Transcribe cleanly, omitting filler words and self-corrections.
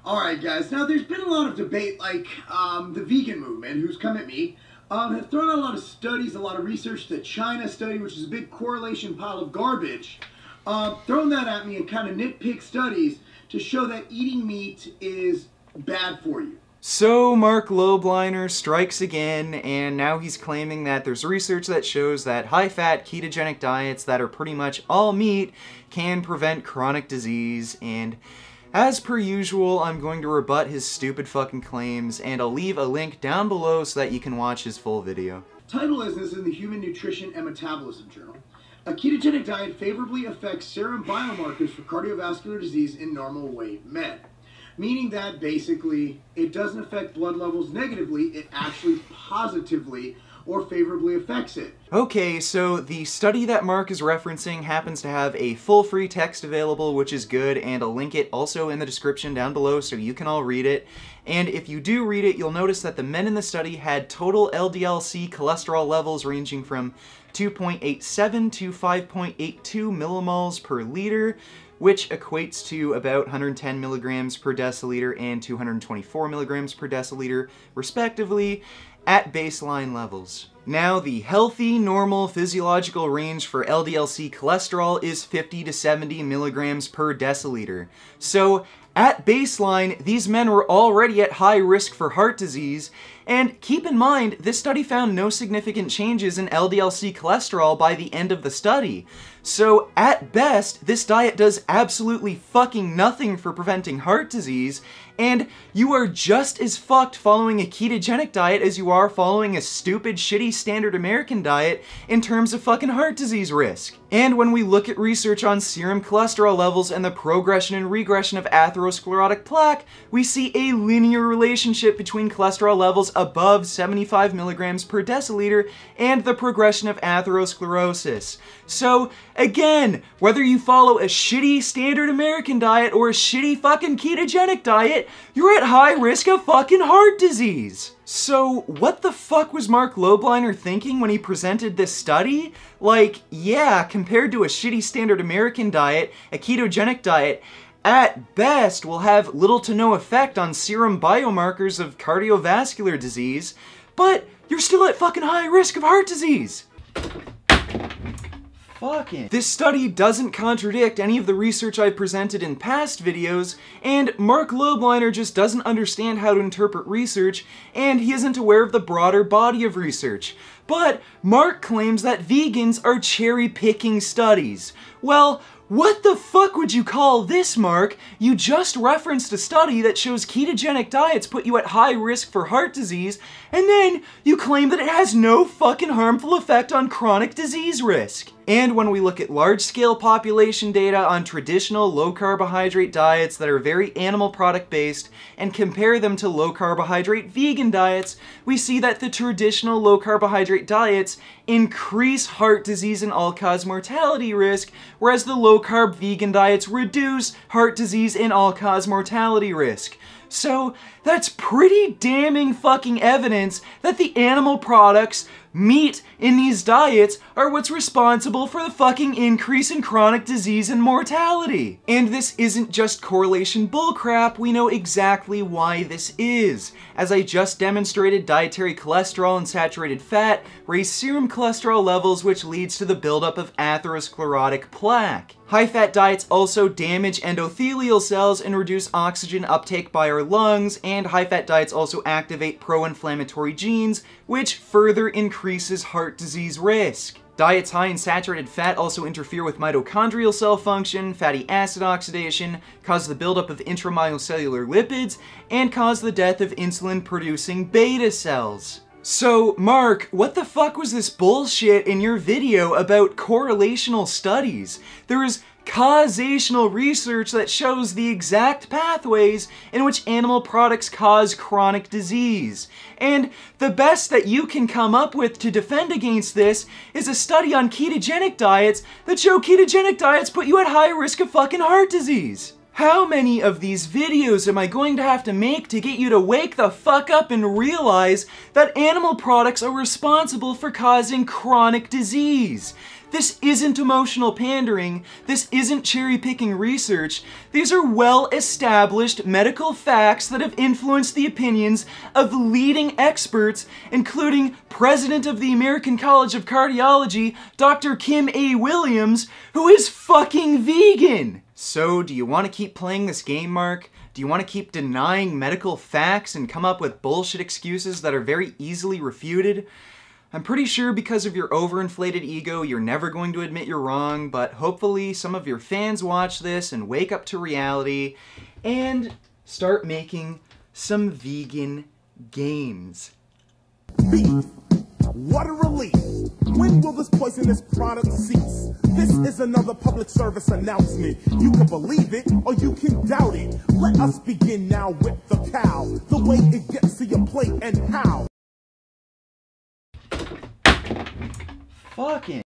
Alright guys, now there's been a lot of debate, like the vegan movement, who's come at me, have thrown out a lot of studies, a lot of research, the China study, which is a big correlation pile of garbage, thrown that at me and kind of nitpick studies to show that eating meat is bad for you. So Marc Lobliner strikes again, and now he's claiming that there's research that shows that high-fat ketogenic diets that are pretty much all meat can prevent chronic disease, and as per usual, I'm going to rebut his stupid fucking claims, and I'll leave a link down below so that you can watch his full video. Title is this in the Human Nutrition and Metabolism Journal. A ketogenic diet favorably affects serum biomarkers for cardiovascular disease in normal weight men. Meaning that basically it doesn't affect blood levels negatively, it actually positively or favorably affects it. Okay, so the study that Marc is referencing happens to have a full free text available, which is good, and I'll link it also in the description down below so you can all read it. And if you do read it, you'll notice that the men in the study had total LDL-C cholesterol levels ranging from 2.87 to 5.82 millimoles per liter, which equates to about 110 milligrams per deciliter and 224 milligrams per deciliter, respectively, at baseline levels. Now, the healthy, normal, physiological range for LDL-C cholesterol is 50 to 70 milligrams per deciliter. So, at baseline, these men were already at high risk for heart disease, and keep in mind, this study found no significant changes in LDL-C cholesterol by the end of the study. So, at best, this diet does absolutely fucking nothing for preventing heart disease, and you are just as fucked following a ketogenic diet as you are following a stupid, shitty standard American diet in terms of fucking heart disease risk. And when we look at research on serum cholesterol levels and the progression and regression of atherosclerotic plaque, we see a linear relationship between cholesterol levels above 75 milligrams per deciliter and the progression of atherosclerosis. So, again, whether you follow a shitty standard American diet or a shitty fucking ketogenic diet, you're at high risk of fucking heart disease. So, what the fuck was Marc Lobliner thinking when he presented this study? Like, yeah, compared to a shitty standard American diet, a ketogenic diet, at best, will have little to no effect on serum biomarkers of cardiovascular disease, but you're still at fucking high risk of heart disease. Fucking. This study doesn't contradict any of the research I've presented in past videos, and Marc Lobliner just doesn't understand how to interpret research, and he isn't aware of the broader body of research. But Marc claims that vegans are cherry-picking studies. Well, what the fuck would you call this, Marc? You just referenced a study that shows ketogenic diets put you at high risk for heart disease, and then you claim that it has no fucking harmful effect on chronic disease risk. And when we look at large-scale population data on traditional low-carbohydrate diets that are very animal product-based and compare them to low-carbohydrate vegan diets, we see that the traditional low-carbohydrate diets increase heart disease and all-cause mortality risk, whereas the low-carb vegan diets reduce heart disease and all-cause mortality risk. So, that's pretty damning fucking evidence that the animal products, meat in these diets, are what's responsible for the fucking increase in chronic disease and mortality. And this isn't just correlation bullcrap, we know exactly why this is. As I just demonstrated, dietary cholesterol and saturated fat raise serum cholesterol levels, which leads to the buildup of atherosclerotic plaque. High-fat diets also damage endothelial cells and reduce oxygen uptake by our lungs, and high-fat diets also activate pro-inflammatory genes, which further increases heart disease risk. Diets high in saturated fat also interfere with mitochondrial cell function, fatty acid oxidation, cause the buildup of intramyocellular lipids, and cause the death of insulin-producing beta cells. So, Marc, what the fuck was this bullshit in your video about correlational studies? There is causational research that shows the exact pathways in which animal products cause chronic disease. And the best that you can come up with to defend against this is a study on ketogenic diets that show ketogenic diets put you at high risk of fucking heart disease. How many of these videos am I going to have to make to get you to wake the fuck up and realize that animal products are responsible for causing chronic disease? This isn't emotional pandering. This isn't cherry-picking research. These are well-established medical facts that have influenced the opinions of leading experts, including President of the American College of Cardiology, Dr. Kim A. Williams, who is fucking vegan. So, do you want to keep playing this game, Mark? Do you want to keep denying medical facts and come up with bullshit excuses that are very easily refuted? I'm pretty sure because of your overinflated ego, you're never going to admit you're wrong, but hopefully some of your fans watch this and wake up to reality and start making some vegan gains. Beef. What a relief. When will this poisonous product cease? This is another public service announcement. You can believe it or you can doubt it. Let us begin now with the cow. The way it gets to your plate and how. Fucking